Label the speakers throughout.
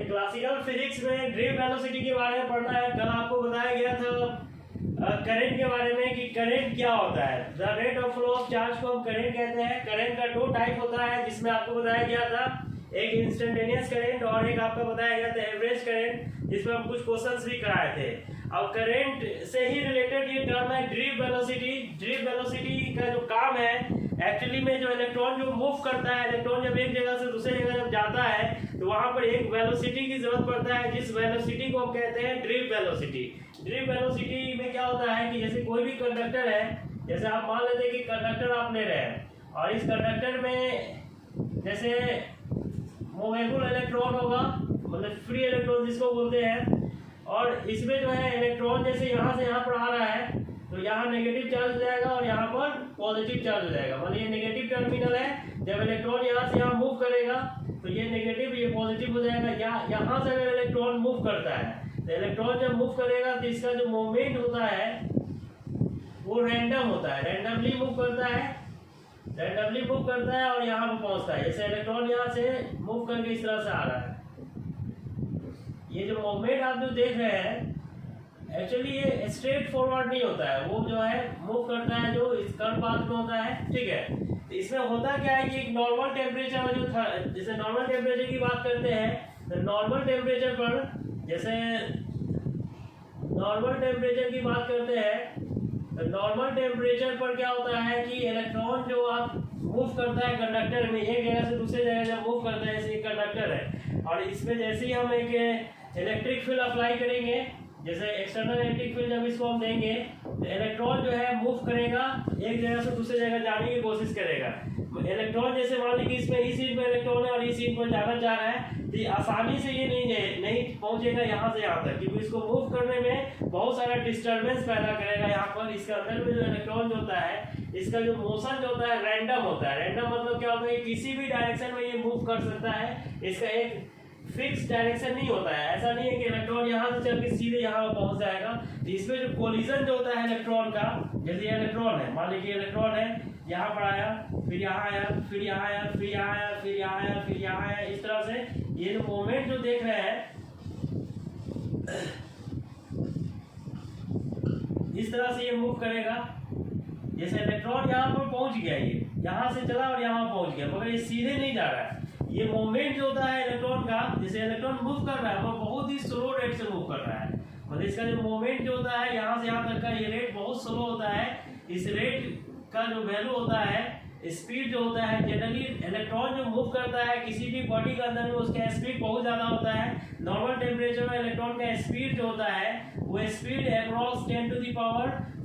Speaker 1: Classical physics में drift velocity के बारे में पढ़ना है। कल आपको बताया गया था करंट के बारे में कि करंट क्या होता है। The rate of flow of charge को हम करंट कहते हैं। करंट का दो टाइप होता है, जिसमें आपको बताया गया था एक इंस्टेंटेनियस करंट और एक आपका बताया गया था एवरेज करंट, जिसमें हम कुछ क्वेश्चंस भी कराए थे। अब करंट से ही रिलेटेड ये टर्म है ड्रिफ्ट वेलोसिटी। ड्रिफ्ट वेलोसिटी का जो काम है एक्चुअली में, जो इलेक्ट्रॉन जो मूव करता है, इलेक्ट्रॉन जब एक जगह से दूसरे जगह जब जाता है तो वहां पर एक वेलोसिटी की जरूरत पड़ता है, जिस वेलोसिटी को हम कहते हैं ड्रिफ्ट वेलोसिटी। ड्रिफ्ट वेलोसिटी में क्या होता है कि जैसे कोई भी कंडक्टर है, जैसे आप मान लेते हैं कि कंडक्टर आप ले रहे हैं और इस कंडक्टर में जैसे मूवेबल इलेक्ट्रॉन होगा, मतलब फ्री इलेक्ट्रॉन जिसको बोलते हैं, और इसमें जो है इलेक्ट्रॉन जैसे यहाँ से यहाँ पर आ रहा है तो यहाँ नेगेटिव चार्ज हो जाएगा और यहाँ पर पॉजिटिव चार्ज हो जाएगा। मतलब ये नेगेटिव टर्मिनल है, जब इलेक्ट्रॉन यहाँ से यहाँ मूव करेगा तो ये नेगेटिव ये पॉजिटिव हो जाएगा। यहाँ से अगर इलेक्ट्रॉन मूव करता है तो इलेक्ट्रॉन जब मूव करेगा तो इसका जो मूवमेंट होता है वो रैंडम होता है, रैंडमली मूव करता है, रैंडमली मूव करता है और यहाँ पर पहुँचता है। जैसे इलेक्ट्रॉन यहाँ से मूव करके इस तरह से आ रहा है, ये जो मूवमेंट आप जो देख रहे हैं एक्चुअली ये स्ट्रेट फॉरवर्ड नहीं होता है, वो जो है मूव करता है जो इस कर्व पाथ में होता है। ठीक है, तो इसमें होता क्या है कि एक नॉर्मल टेम्परेचर जो था, जैसे नॉर्मल टेम्परेचर की बात करते हैं तो नॉर्मल टेम्परेचर पर, जैसे नॉर्मल टेम्परेचर की बात करते हैं तो नॉर्मल टेम्परेचर पर क्या होता है कि इलेक्ट्रॉन जो आप मूव करता है कंडक्टर में, एक जगह से दूसरे जगह जब मूव करता है, जैसे कंडक्टर है और इसमें जैसे ही हम एक इलेक्ट्रिक फील्ड अप्लाई करेंगे, जैसे एक्सटर्नल इलेक्ट्रिक फील्ड जब इसको हम देंगे तो इलेक्ट्रॉन जो है मूव करेगा, एक जगह से दूसरे जगह जाने की कोशिश करेगा। इलेक्ट्रॉन जैसे मान लीजिए इसमें इस सीट पर इलेक्ट्रॉन है और इस सीट पर जाना चाह रहा है तो आसानी से ये नहीं पहुंचेगा यहाँ से यहाँ तक, क्योंकि इसको मूव करने में बहुत सारा डिस्टर्बेंस पैदा करेगा। यहाँ पर इसके अंदर में जो इलेक्ट्रॉन जो होता है, इसका जो मोशन जो होता है रैंडम होता है। रैंडम मतलब क्या होता है, किसी भी डायरेक्शन में ये मूव कर सकता है, इसका एक फिक्स डायरेक्शन नहीं होता है। ऐसा नहीं है कि इलेक्ट्रॉन यहाँ से चल के सीधे यहाँ पहुंच जाएगा। तो इसमें जो कोलिजन जो होता है इलेक्ट्रॉन का, जैसे ये इलेक्ट्रॉन है, मान लीजिए इलेक्ट्रॉन है, यहाँ पर आया, फिर यहाँ आया, फिर यहाँ आया, फिर यहाँ आया, फिर यहाँ आया, फिर यहाँ आया, इस तरह से ये जो मोमेंट जो देख रहे हैं इस तरह से ये मूव करेगा। जैसे इलेक्ट्रॉन यहाँ पर पहुंच गया, ये यहाँ से चला और यहाँ पहुंच गया, मगर ये सीधे नहीं जा रहा है। ये मूवमेंट जो होता है इलेक्ट्रॉन का, जैसे इलेक्ट्रॉन मूव कर रहा है वो बहुत ही स्लो रेट से मूव कर रहा है। मतलब इसका जो मूवमेंट जो होता है यहाँ से यहाँ तक का, ये रेट बहुत स्लो होता है। इस रेट का जो वैल्यू होता है, स्पीड जो होता है, जनरली इलेक्ट्रॉन जो मूव करता है किसी भी बॉडी के अंदर में उसका स्पीड बहुत ज़्यादा होता है। नॉर्मल टेम्परेचर में इलेक्ट्रॉन का स्पीड जो होता है वो स्पीड अप्रॉक्स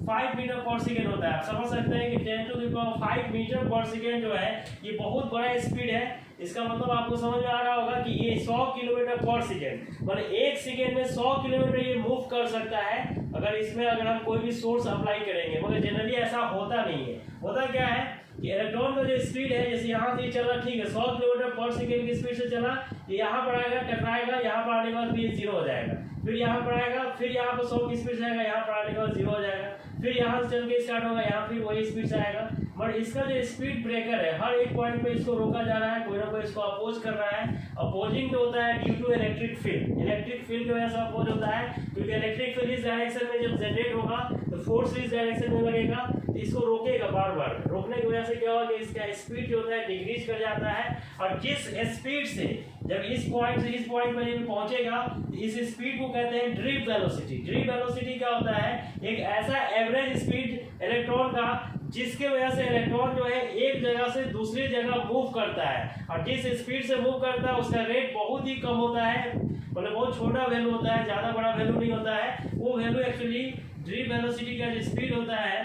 Speaker 1: 10⁵ मीटर पर सेकेंड होता है। आप समझ सकते हैं कि 10⁵ मीटर पर सेकेंड जो है ये बहुत बड़ा स्पीड है। इसका मतलब आपको समझ में आ रहा होगा कि ये 100 किलोमीटर पर सेकेंड, मतलब एक सेकेंड में 100 किलोमीटर ये मूव कर सकता है अगर इसमें अगर हम कोई भी सोर्स अप्लाई करेंगे। मगर जनरली ऐसा होता नहीं है। होता क्या है कि इलेक्ट्रॉन का जो स्पीड है, जैसे यहाँ से चल रहा, ठीक है 100 किलोमीटर पर सेकेंड की स्पीड से चला, ये यहाँ पर आएगा, टकराएगा, यहाँ पर आने के बाद ये 0 हो जाएगा, फिर यहाँ पर आएगा, फिर यहाँ पर 100 की स्पीड से आएगा, यहाँ पर आने के बाद 0 हो जाएगा, फिर यहाँ से चल के स्टार्ट होगा, यहाँ फिर वही स्पीड से आएगा। बट इसका जो स्पीड ब्रेकर है, हर एक पॉइंट पे इसको रोका जा रहा है, कोई ना कोई इसको अपोज कर रहा है। अपोजिंग जो होता है due to electric field, electric field की वजह से अपोज होता है, क्योंकि इलेक्ट्रिक फील्ड इस डायरेक्शन में जब जनरेट होगा तो फोर्स इस डायरेक्शन में लगेगा, तो इसको रोकेगा बार बार। रोकने की वजह से क्या होगा कि इसका स्पीड जो होता है डिक्रीज कर जाता है, और जिस स्पीड से जब इस पॉइंट से इस पॉइंट पर पहुंचेगा इस स्पीड को कहते हैं ड्रिफ्ट वेलोसिटी। ड्रिफ्ट वेलोसिटी क्या होता है, एक ऐसा एवरेज स्पीड इलेक्ट्रॉन का जिसके वजह से इलेक्ट्रॉन जो है एक जगह से दूसरी जगह मूव करता है, और जिस स्पीड से मूव करता है उसका रेट बहुत ही कम होता है, मतलब बहुत छोटा वैल्यू होता है, ज़्यादा बड़ा वैल्यू नहीं होता है। वो वैल्यू एक्चुअली ड्रिफ्ट वेलोसिटी का जो स्पीड होता है,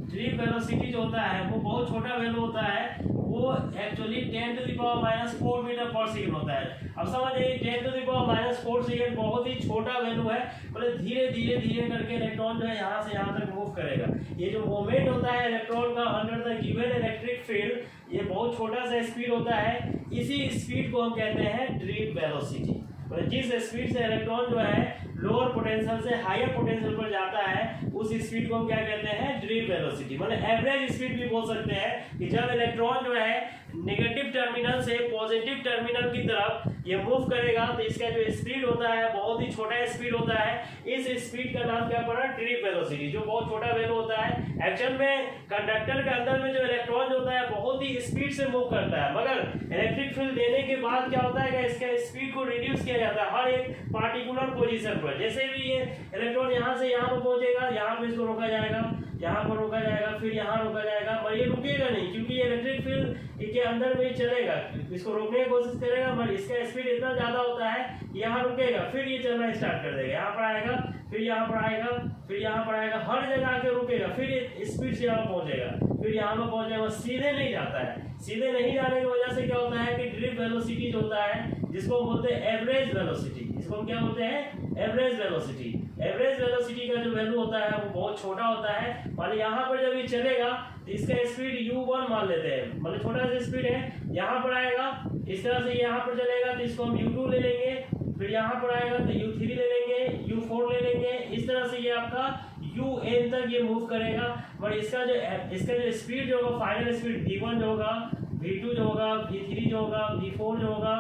Speaker 1: ड्रिफ्ट वेलोसिटी जो होता है वो बहुत छोटा वैल्यू होता है, वो एक्चुअली 10⁻⁴ मीटर पर सेकेंड होता है। अब समझिए 10⁻⁴ सेकेंड बहुत ही छोटा वैल्यू है, मतलब धीरे धीरे धीरे करके इलेक्ट्रॉन जो है यहाँ से यहाँ तक मूव करेगा। ये जो मूवमेंट होता है इलेक्ट्रॉन का under the given electric field, ये बहुत छोटा सा स्पीड होता है। इसी स्पीड को हम कहते हैं ड्रिफ्ट वेलोसिटी। मतलब जिस स्पीड से इलेक्ट्रॉन जो है लोअर पोटेंशियल से हायर पोटेंशियल पर जाता है उस स्पीड को हम क्या कहते हैं, ड्रिफ्ट वेलोसिटी। मतलब एवरेज स्पीड भी बोल सकते हैं कि जब इलेक्ट्रॉन जो है नेगेटिव टर्मिनल से पॉजिटिव टर्मिनल की तरफ ये मूव करेगा तो इसका जो स्पीड होता है बहुत ही छोटा स्पीड होता है। इस स्पीड का नाम क्या पड़ा, ड्रिफ्ट वेलोसिटी, जो बहुत छोटा वैल्यू होता है। एक्चुअल में कंडक्टर के अंदर में जो इलेक्ट्रॉन होता है बहुत ही स्पीड से मूव करता है, मगर इलेक्ट्रिक फील्ड देने के बाद क्या होता है कि इसका स्पीड को रिड्यूस किया जाता है हर एक पार्टिकुलर पोजीशन पर। जैसे भी ये इलेक्ट्रॉन यहाँ से यहाँ पर पहुंचेगा, यहाँ पे इसको रोका जाएगा, यहाँ पर रोका जाएगा, फिर यहाँ रोका जाएगा, मगर ये रुकेगा नहीं क्योंकि ये इलेक्ट्रिक फील्ड के अंदर में ही चलेगा। इसको रोकने की कोशिश करेगा मगर इसका स्पीड इतना ज्यादा होता है यहाँ रुकेगा, फिर ये चलना स्टार्ट कर देगा, यहाँ पर आएगा, फिर यहाँ पर आएगा, फिर यहाँ पर आएगा, हर जगह आके रुकेगा, फिर स्पीड से यहाँ पहुंचेगा, फिर यहाँ पर पहुंचेगा, सीधे नहीं जाता है। सीधे नहीं जाने की वजह से क्या होता है कि ड्रिफ्ट वेलोसिटी जो होता है जिसको हम बोलते हैं एवरेज वेलोसिटी, इसको हम क्या बोलते हैं, एवरेज वेलोसिटी। एवरेज वेलोसिटी का जो वैल्यू होता है वो बहुत छोटा होता है। मान यहाँ पर जब ये चलेगा तो इसका स्पीड u1 मान लेते हैं, मतलब छोटा सा स्पीड है, यहाँ पर आएगा इस तरह से, यहाँ पर चलेगा तो इसको हम u2 ले लेंगे, फिर यहाँ पर आएगा तो u3 ले लेंगे, u4 ले लेंगे, इस तरह से ये आपका un तक ये मूव करेगा। बट इसका जो स्पीड जो होगा, फाइनल स्पीड v1 जो होगा, v2 जो होगा, v3 जो होगा, v4 जो होगा,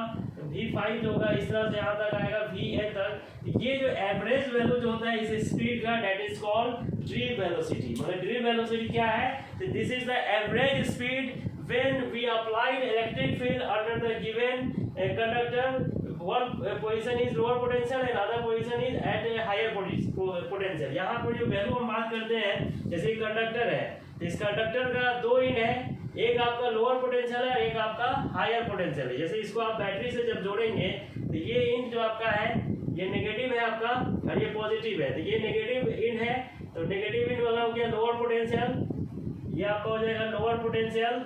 Speaker 1: v5 जो होगा, इस तरह से यहाँ तक आएगा vn तक। ये जो एवरेज वैल्यू जो होता है इस स्पीड का that is called drift velocity. मतलब ड्रिफ्ट वेलोसिटी क्या है, तो this is the average speed when we applied electric field under the given conductor. One position is lower potential and other position is at a higher potential. यहाँ पर जो value हम बात करते हैं, जैसे कंडक्टर है, इस कंडक्टर का दो इंड है, एक आपका लोअर पोटेंशियल है, एक आपका हायर पोटेंशियल है। जैसे इसको आप बैटरी से जब जोड़ेंगे तो ये इंड जो आपका है ये नेगेटिव है आपका और ये पॉजिटिव है, तो ये नेगेटिव इंड है, तो नेगेटिव इंड वाला हो गया लोअर पोटेंशियल, ये आपका हो जाएगा लोअर पोटेंशियल,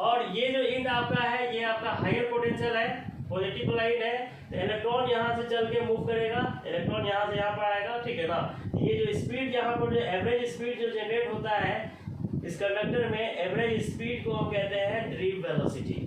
Speaker 1: और ये जो इंड आपका है ये आपका हायर पोटेंशियल है, पॉजिटिव लाइन है। तो इलेक्ट्रॉन यहाँ से चल के मूव करेगा, इलेक्ट्रॉन यहाँ से यहाँ पर आएगा, ठीक है ना। ये जो स्पीड यहाँ पर जो एवरेज स्पीड जो जनरेट होता है इस कंडक्टर में, एवरेज स्पीड को हम कहते हैं ड्रिफ्ट वेलोसिटी।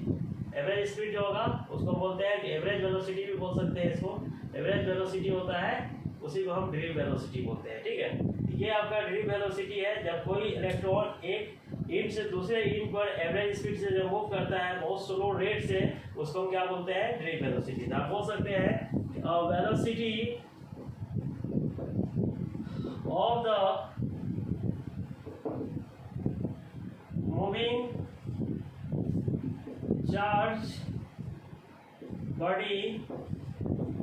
Speaker 1: एवरेज स्पीड जो होगा उसको बोलते हैं, एवरेज वेलोसिटी भी बोल सकते हैं इसको, एवरेज वेलोसिटी होता है उसी को हम ड्रिफ्ट वेलोसिटी बोलते हैं, ठीक है। ये आपका ड्रिफ्ट वेलोसिटी है जब कोई इलेक्ट्रॉन एक इंड से दूसरे इंड पर एवरेज स्पीड से जब मूव करता है बहुत स्लो रेट से, उसको हम क्या बोलते हैं, ड्रिफ्ट वेलोसिटी। आप बोल सकते हैं velocity of the moving charge body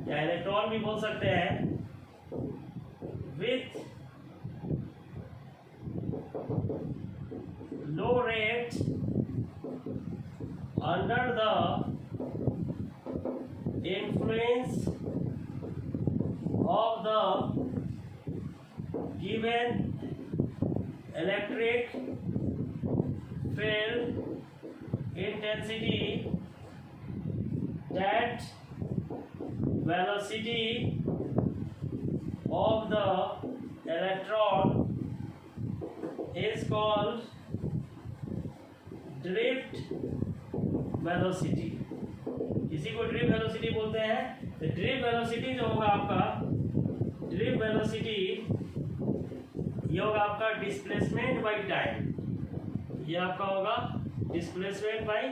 Speaker 1: या इलेक्ट्रॉन भी बोल सकते हैं with low rate under the influence of the given electric field intensity, that velocity of the electron is called drift velocity। इसी को ड्रिफ्ट वेलोसिटी बोलते हैं। तो ड्रिफ्ट वेलोसिटी जो होगा आपका, ड्रिफ्ट वेलोसिटी ये होगा आपका डिस्प्लेसमेंट बाय टाइम, ये आपका होगा डिस्प्लेसमेंट बाय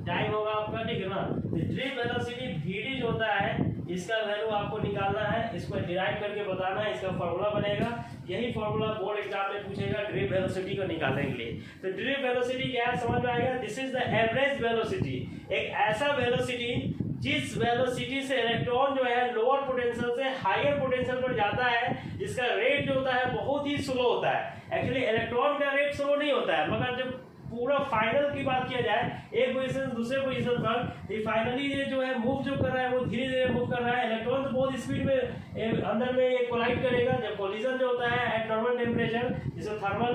Speaker 1: टाइम होगा आपका, ठीक है ना। तो ड्रिफ्ट वेलोसिटी वी जो होता है इसका वैल्यू आपको निकालना है, इसको डिराइव करके बताना है, इसका फॉर्मूला बनेगा। यही फॉर्मूला बोर्ड एग्जाम में पूछेगा ड्रिफ्ट वेलोसिटी को निकालने के लिए। तो ड्रिफ्ट वेलोसिटी क्या है समझ में आएगा, this is the average velocity, एक ऐसा वेलोसिटी जिस वेलोसिटी से इलेक्ट्रॉन जो है लोअर पोटेंशियल से हायर पोटेंशियल पर जाता है, जिसका रेट जो होता है बहुत ही स्लो होता है। एक्चुअली इलेक्ट्रॉन का रेट स्लो नहीं होता है, मगर जब पूरा फाइनल की बात किया जाए एक पोजीशन से दूसरे पोजीशन पर, ये फाइनली ये जो है मूव जो कर रहा है वो धीरे धीरे मूव कर रहा है। इलेक्ट्रॉन तो बहुत स्पीड में अंदर में ये कोलाइड करेगा। जब कोलिजन जो होता है एट नॉर्मल टेम्परेचर, जिसको थर्मल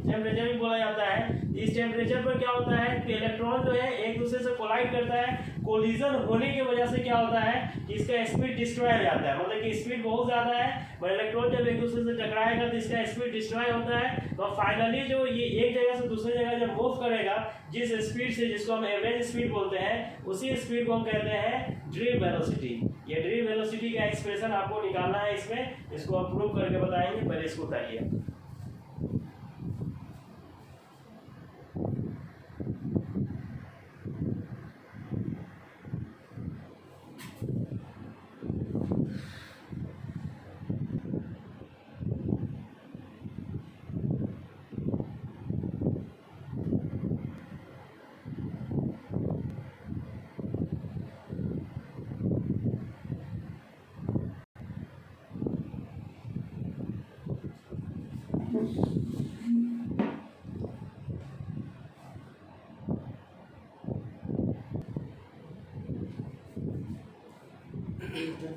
Speaker 1: टेम्परेचर भी बोला जाता है, इस टेम्परेचर पर क्या होता है कि इलेक्ट्रॉन जो है एक दूसरे से कोलाइड करता है। कोलिजन होने की वजह से क्या होता है कि इसका स्पीड डिस्ट्रॉय हो जाता है, मतलब कि स्पीड बहुत ज्यादा है, पर इलेक्ट्रॉन जब एक दूसरे से टकराएगा तो इसका स्पीड डिस्ट्रॉय होता है। तो फाइनली जो ये एक जगह से दूसरी जगह जब इलेक्ट्रॉन मूव करेगा जिस स्पीड से, जिसको हम एवरेज स्पीड बोलते हैं, उसी स्पीड को हम कहते हैं ड्रिफ्ट वेलोसिटी। ये ड्रिफ्ट वेलोसिटी का एक्सप्रेशन आपको निकालना है इसमें, इसको आप प्रूव करके बताएंगे। पहले इसको उठाइए।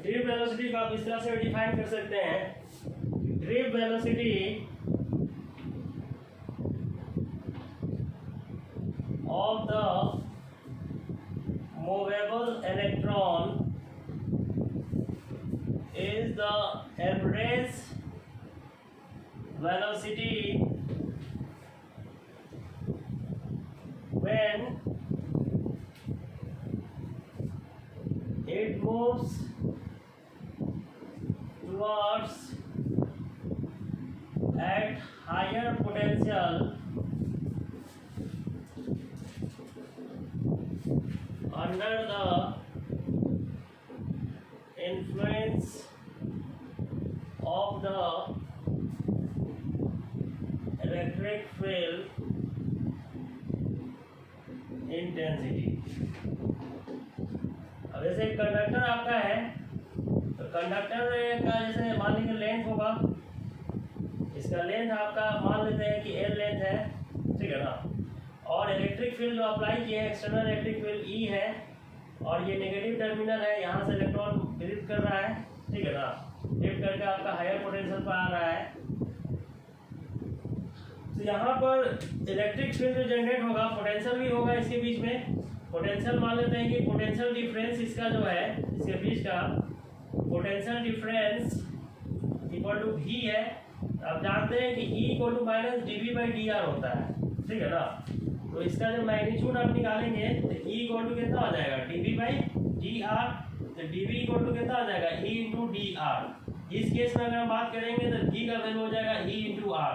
Speaker 1: ड्रिफ्ट वेलोसिटी को आप इस तरह से डिफाइन कर सकते हैं। Drift velocity of the movable electron is the average velocity when it moves towards at higher potential under the influence of the electric field intensity। अब जैसे कंडक्टर आपका है, तो कंडक्टर का जैसे मान लीजिए लेंथ होगा, इसका लेंथ आपका मान लेते हैं कि L लेंथ है, ठीक है ना। और इलेक्ट्रिक फील्ड जो अप्लाई किए हैं, एक्सटर्नल इलेक्ट्रिक फील्ड E है, और ये नेगेटिव टर्मिनल है, यहाँ से इलेक्ट्रॉन ड्रिफ्ट कर रहा है, ठीक है ना। ड्रिफ्ट करके आपका हायर पोटेंशियल पर आ रहा है। तो यहाँ पर इलेक्ट्रिक फील्ड जो जनरेट होगा, पोटेंशियल भी होगा इसके बीच में। पोटेंशियल मान लेते हैं कि पोटेंशियल डिफरेंस इसका जो है, इसके बीच का potential difference equal to V है। आप जानते हैं कि E equal to minus dV/dr होता है, ठीक है ना। तो इसका जो मैग्नीट्यूड आप निकालेंगे तो E इक्वल टू कितना आ जाएगा, dV/dr। तो dV इक्वल टू कितना आ जाएगा, E इंटू dr। इस केस में अगर हम बात करेंगे तो V का वैल्यू हो जाएगा E इंटू r।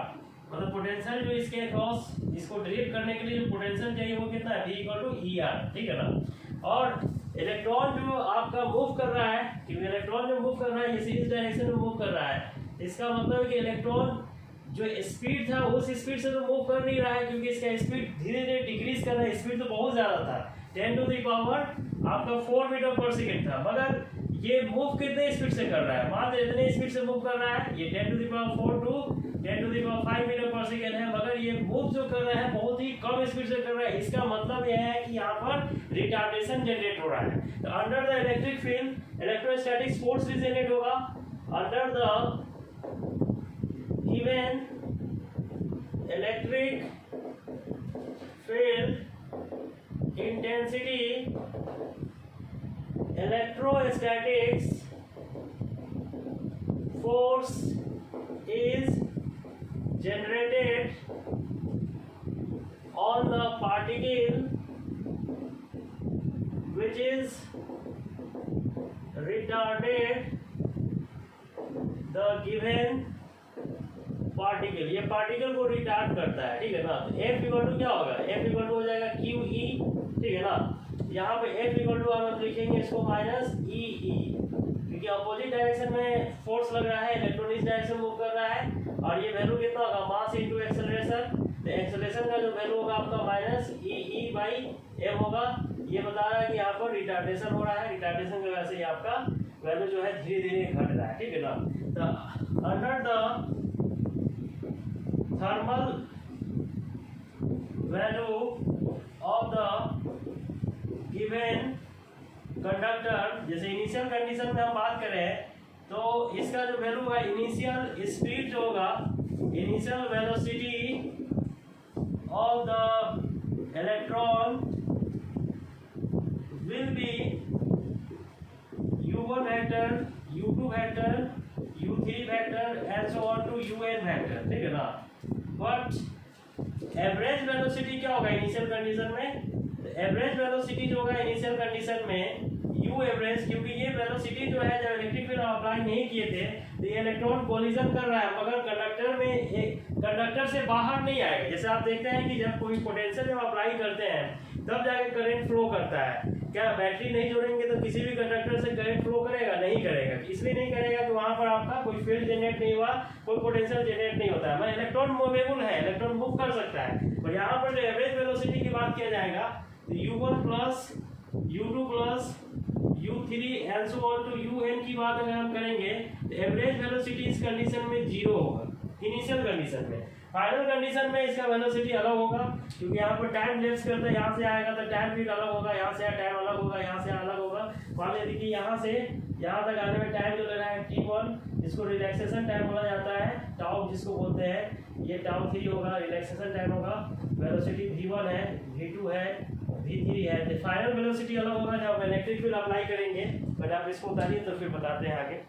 Speaker 1: मतलब पोटेंशियल जो इसके अक्रॉस, इसको ड्रिफ्ट करने के लिए जो पोटेंशियल चाहिए वो कितना है, V इक्वल टू ER, ठीक है ना। और इलेक्ट्रॉन जो आपका मूव कर रहा है, क्योंकि इलेक्ट्रॉन जो मूव कर रहा है ये इस डायरेक्शन में मूव कर रहा है, इसका मतलब है कि इलेक्ट्रॉन जो स्पीड था उस स्पीड से तो मूव कर नहीं रहा है, क्योंकि इसका स्पीड धीरे धीरे डिक्रीज कर रहा है। स्पीड तो बहुत ज्यादा था, 10 टू द पावर आपका 4 मीटर पर सेकेंड था, मगर ये मूव कितने स्पीड से कर रहा है, मात्र इतने स्पीड से मूव कर रहा है। ये 10 to the power 4 to 10 to the power 5 metre पर सेकेंड है, मगर ये मूव जो कर रहा है बहुत ही कम स्पीड से कर रहा है। इसका मतलब यह है कि यहाँ पर रिटार्डेशन जनरेट हो रहा है। तो under the electric field electrostatic force भी जनरेट होगा। Under the given electric field intensity, electrostatics force is generated on the particle which is retarded the given particle. ये पार्टिकल को रिटार्ड करता है, ठीक है ना। तो F इक्वल टू क्या होगा, F इक्वल टू हो जाएगा QE, ठीक है ना। यहाँ पे F इक्वल टू हम लिखेंगे इसको माइनस EE, क्योंकि अपोजिट डायरेक्शन में फोर्स लग रहा है, इलेक्ट्रॉन इस डायरेक्शन मूव कर रहा है। और ये वैल्यू कितना होगा, मास इनटू एक्सेलरेशन। तो एक्सेलरेशन का जो वैल्यू होगा आपका माइनस EE/m होगा। ये बता रहा है कि यहाँ पर रिटार्डेशन हो रहा है, रिटार्डेशन की वजह से आपका वैल्यू जो है धीरे धीरे घट रहा है, ठीक है ना। तो under the thermal value of the given conductor, जैसे इनिशियल कंडीशन में हम बात करें तो इसका जो वैल्यू है, इनिशियल स्पीड जो होगा, initial velocity of the electron will be u1 vector, u2 vector, u3 vector and so on to un vector, ठीक है ना। But एवरेज वेलोसिटी क्या होगा इनिशियल कंडीशन में, एवरेज वेलोसिटी जो होगा इनिशियल कंडीशन में यू एवरेज, क्योंकि ये वेलोसिटी जो है जब इलेक्ट्रिक फील्ड अप्लाई नहीं किए थे तो ये इलेक्ट्रॉन कोलिजन कर रहा है मगर कंडक्टर में, कंडक्टर से बाहर नहीं आएगा। जैसे आप देखते हैं कि जब कोई पोटेंशियल जब अप्लाई करते हैं तब जाके करंट फ्लो करता है। क्या बैटरी नहीं जोड़ेंगे तो किसी भी कंडक्टर से करंट फ्लो करेगा? नहीं करेगा। इसलिए नहीं करेगा कि वहां पर आपका कोई फील्ड जनरेट नहीं हुआ, कोई पोटेंशियल जनरेट नहीं होता है। मतलब इलेक्ट्रॉन मूवेबल है, इलेक्ट्रॉन मूव कर सकता है। और यहाँ पर जो एवरेज वेलोसिटी की बात किया जाएगा तो u1 plus u2 plus u3 and so on to un की बात अगर हम करेंगे तो एवरेज वेलोसिटी इस कंडीशन में 0 होगा इनिशियल कंडीशन में। फाइनल कंडीशन में इसका वेलोसिटी अलग होगा क्योंकि यहाँ पर टाइम लेप्स करते हैं, यहाँ से आएगा तो टाइम पीरियड अलग होगा, यहाँ से टाइम अलग होगा, यहाँ से अलग होगा। मान लीजिए कि यहाँ से यहाँ तक आने में टाइम जो ले रहा है t1, इसको रिलैक्सेशन टाइम बोला जाता है, टाउ जिसको बोलते हैं, ये टाउ 3 होगा, रिलैक्सेशन टाइम होगा। वेलोसिटी v1 है, v2 है, v3 है। तो फाइनल वेलोसिटी अलग होगा जब इलेक्ट्रिक फील्ड अप्लाई करेंगे। बट आप इसको उतारिए तो फिर बताते हैं आगे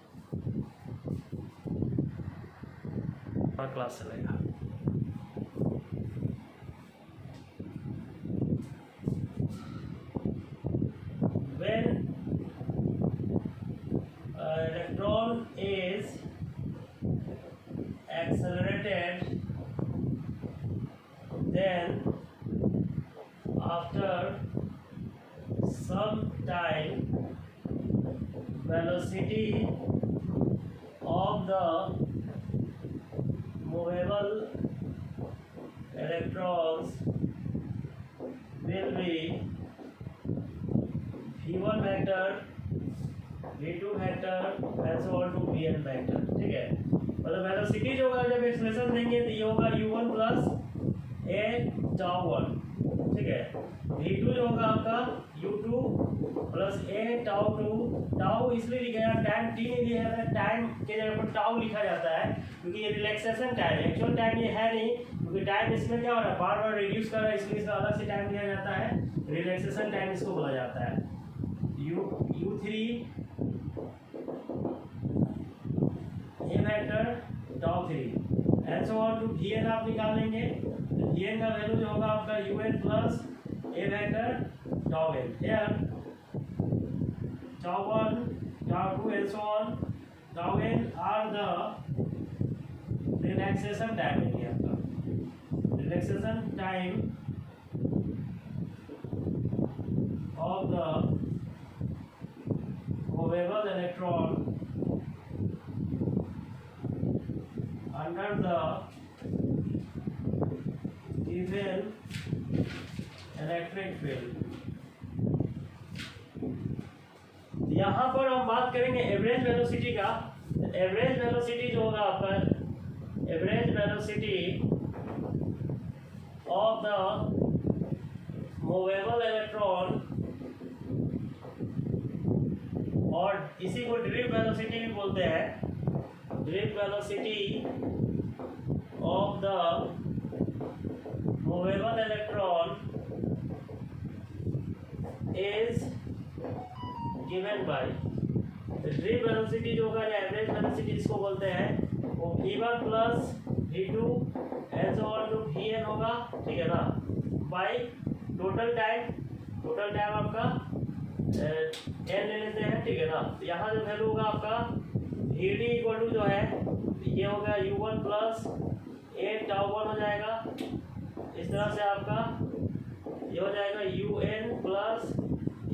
Speaker 1: क्लास चलेगा। When electron is accelerated, then after some time velocity of the movable electrons will be v1 vector, v2 vector and so on to vn vector। ठीक है, मतलब वेलोसिटी जो होगा जब एक्सप्रेशन देंगे तो ये होगा u1 प्लस a टाउ 1। ठीक है, v2 जो होगा आपका u2 plus a tau 2। Tau इसलिए लिखा है, टाइम t नहीं लिखा जाता है, टाइम के जगह पर टाउ लिखा जाता है क्योंकि ये रिलैक्सेशन टाइम, एक्चुअल टाइम ये है नहीं क्योंकि टाइम इसमें क्या हो रहा है बार बार रिड्यूस कर रहा है, इसलिए इसका अलग से टाइम लिया जाता है, रिलैक्सेशन टाइम इसको बोला जाता है। u3 a vector tau 3 and so on to vn आप निकालेंगे तो vn का वैल्यू जो होगा आपका un plus a vector tau n। Here tau 1 tau 2 and so on, tau n are the relaxation time है आपका, relaxation time of the movable electron under the given electric field। यहाँ पर हम बात करेंगे एवरेज वेलोसिटी का। Average velocity जो होगा आपका, average velocity of the movable electron, और इसी को ड्रिफ्ट वेलोसिटी भी बोलते हैं। Drift velocity of the movable electron is given by, drift velocity जो होगा या एवरेज वेलोसिटी जिसको बोलते हैं वो v1 plus v2 and so on to vn होगा। ठीक है ना, by total time, total time आपका n ले लेते हैं। ठीक है ना, तो यहाँ जो वैल्यू होगा आपका vd इक्वल टू जो है ये होगा u1 प्लस a टाउ 1 हो जाएगा। इस तरह से आपका ये हो जाएगा un plus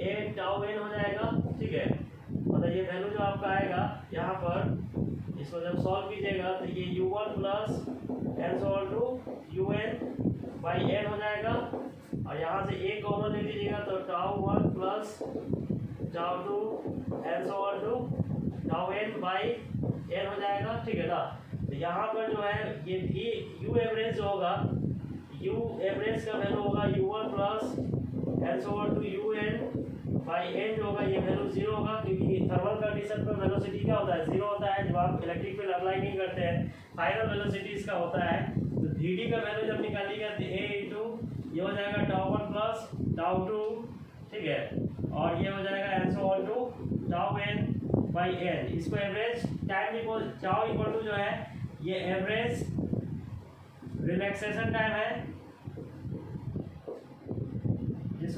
Speaker 1: a tau n हो जाएगा। ठीक है, मतलब ये वैल्यू जो आपका आएगा यहाँ पर, इसको जब सॉल्व कीजिएगा तो ये u1 plus and so on to un by n हो जाएगा। और यहाँ से a कॉमन ले लीजिएगा तो tau 1 plus tau 2 and so on to tau n by n हो जाएगा। ठीक है ना, तो यहाँ पर जो है ये भी u एवरेज जो होगा, u एवरेज का वैल्यू होगा u1 plus and so on to un by n जो होगा ये वैल्यू 0 होगा क्योंकि थर्मल कंडीशन पर वेलोसिटी क्या होता है 0 होता है जब आप इलेक्ट्रिक फील्ड अप्लाई नहीं करते हैं। फाइनल वेलोसिटी इसका होता है तो vd का वैल्यू जब निकालिएगा तो a इंटू ये हो जाएगा टाउ 1 प्लस टाउ 2। ठीक है, और ये हो जाएगा and so on to tau n by n। इसको average time equal tau equal to जो है ये एवरेज रिलैक्सेशन टाइम है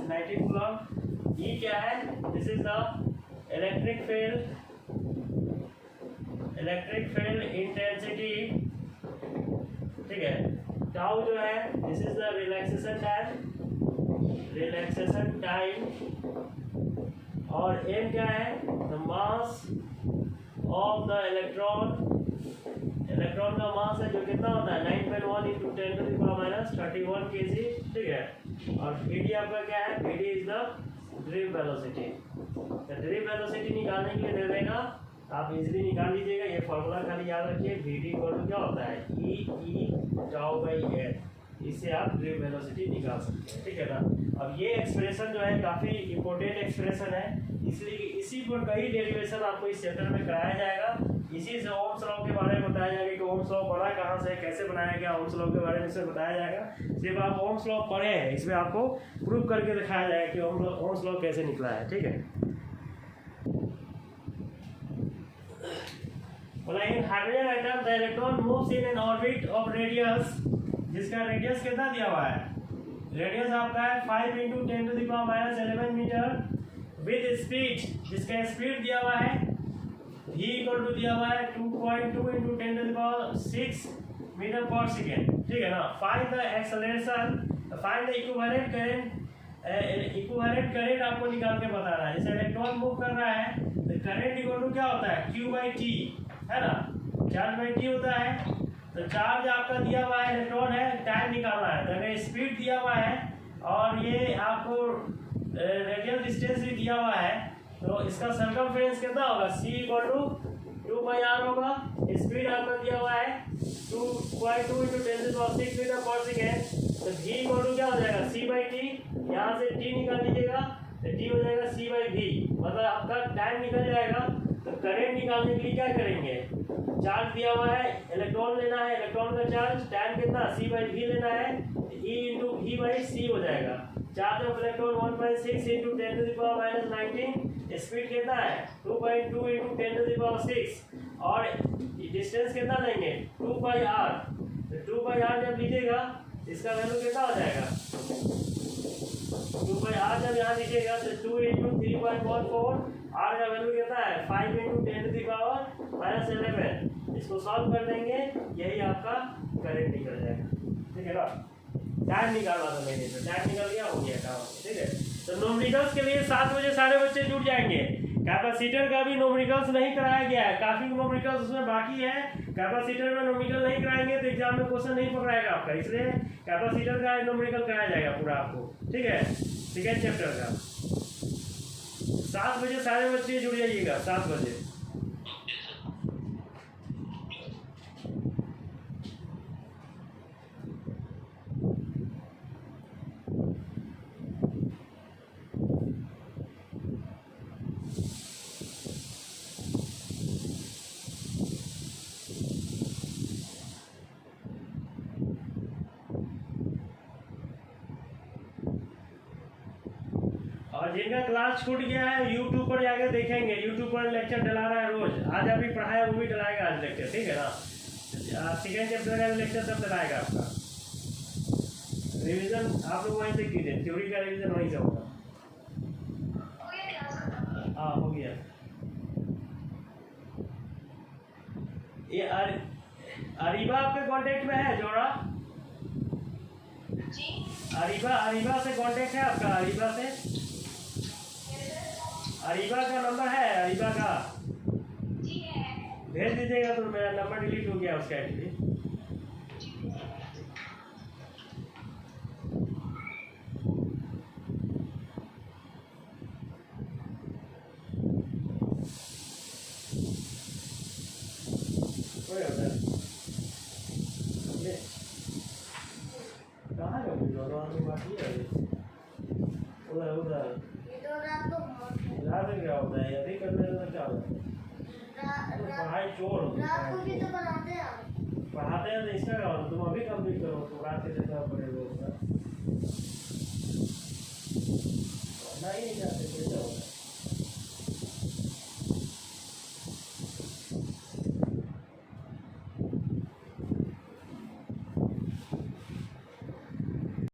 Speaker 1: 19 कूलम। ई क्या है? This is the electric field intensity, ठीक है। टाउ जो है this is the relaxation time, और एम क्या है? The mass of the electron का मास है जो कितना होता है 9.1 into 10 to the power minus 31 kg, ठीक है। और Vd आपका क्या है? Vd is the drip velocity. तो ड्रिप वेलोसिटी निकालने के लिए दे देगा, आप इजीली निकाल लीजिएगा। ये फॉर्मूला खाली याद रखिए, Vd इक्वल टू क्या होता है? E tau by N. इससे आप ड्रिप वेलोसिटी निकाल सकते हैं, ठीक है ना। अब ये एक्सप्रेशन जो है काफ़ी इंपॉर्टेंट एक्सप्रेशन है, इसलिए इसी पर कई डेरिवेशन आपको इस चैप्टर में कराया जाएगा। इसी से ओम्स लॉ के बारे में बताया जाएगा कि ओम्स लॉ बड़ा कहाँ से, कैसे बनाया गया, ओम्स लॉ के बारे में इसमें बताया जाएगा। सिर्फ आप ओम्स लॉ पढ़े हैं, इसमें आपको प्रूव करके दिखाया जाएगा कि ओम्स लॉ कैसे निकला है, ठीक है। बोला in hydrogen atom the electron moves in an orbit of radius, जिसका रेडियस कितना दिया हुआ है? रेडियस आपका है 5 into 10 to the power minus 11 metre with speed, जिसका स्पीड दिया हुआ है v इक्वल टू दिया हुआ है 2.2 into 10 to the power 6 metre पर सेकेंड, ठीक है ना। Find the acceleration, find the equivalent current आपको निकाल के बताना है। जैसे इलेक्ट्रॉन मूव कर रहा है तो करंट इक्वल टू क्या होता है? q बाई टी, है ना। चार्ज बाई टी होता है, तो चार्ज आपका दिया हुआ है, इलेक्ट्रॉन है, टाइम निकालना है। तो अगर स्पीड दिया हुआ है और ये आपको रेडियल डिस्टेंस भी दिया हुआ है, तो इसका सर्कमफ्रेंस कितना होगा? c equal to 2 by R होगा। स्पीड आपका दिया हुआ है 2.2 into 10 to the power 6 metre पर सेकेंड। तो v इक्वल टू क्या हो जाएगा? c बाई टी, यहाँ से t निकाल लीजिएगा तो t हो जाएगा c बाई v, मतलब आपका टाइम निकल जाएगा। तो करंट निकालने के लिए क्या करेंगे? चार्ज दिया हुआ है, इलेक्ट्रॉन लेना है, इलेक्ट्रॉन का चार्ज, टाइम कितना? c बाई v लेना है, e into v by c हो जाएगा। Charge of electron 1.6 into 10 to the power minus 19, speed कितना है? 2.2 इंटू 10 टू द पावर 6, और डिस्टेंस कितना लेंगे? 2 बाई आर। तो 2 बाई आर जब लीजिएगा इसका वैल्यू कितना हो जाएगा? 2 बाई आर जब यहाँ लीजिएगा तो 2 इंटू 3.14, आर का वैल्यू कितना है? 5 into 10 to the power minus 11। इसको सॉल्व कर देंगे, यही आपका करंट निकल जाएगा, ठीक है ना। टाइम निकालना था मैंने, तो टाइम निकल गया, हो गया काम, ठीक है। तो न्यूमेरिकल्स के लिए 7 बजे सारे बच्चे जुड़ जाएंगे। कैपेसिटर का भी न्यूमेरिकल्स नहीं कराया गया है, काफी न्यूमेरिकल्स उसमें बाकी है। कैपेसिटर में न्यूमेरिकल नहीं कराएंगे तो एग्जाम में क्वेश्चन नहीं पकड़ाएगा आपका, इसलिए कैपेसिटर का न्यूमेरिकल कराया जाएगा पूरा आपको, ठीक है, सेकेंड चैप्टर का। 7 बजे सारे बच्चे जुड़ जाइएगा, 7 बजे। और जिनका क्लास छूट गया है यूट्यूब पर जाके देखेंगे, यूट्यूब पर लेक्चर डला रहा है रोज। आज अभी पढ़ाया वो भी डलाएगा आज लेक्चर, ठीक है ना। सेकेंड चैप्टर का लेक्चर सब डलाएगा आपका। रिवीजन आप लोग वहीं से कीजिए, थ्योरी का रिवीजन वहीं से होगा। हाँ हो गया। ये अरीबा आपके कांटेक्ट में है जोड़ा? अरीबा से कांटेक्ट है आपका? अरीबा का नंबर है? अरीबा का भेज दीजिएगा, तो मेरा नंबर डिलीट हो गया उसका एक्चुअली। कहाँ गए दोनों आदमी? बाकी है उधर रात में क्या होता है? यदि करने से क्या होता है? पढ़ाई चोर होती है, पढ़ाते हैं तो इसका क्या होता है? तुम अभी कंप्लीट करो, तो रात के जितना पड़ेगा उसका नहीं जाते।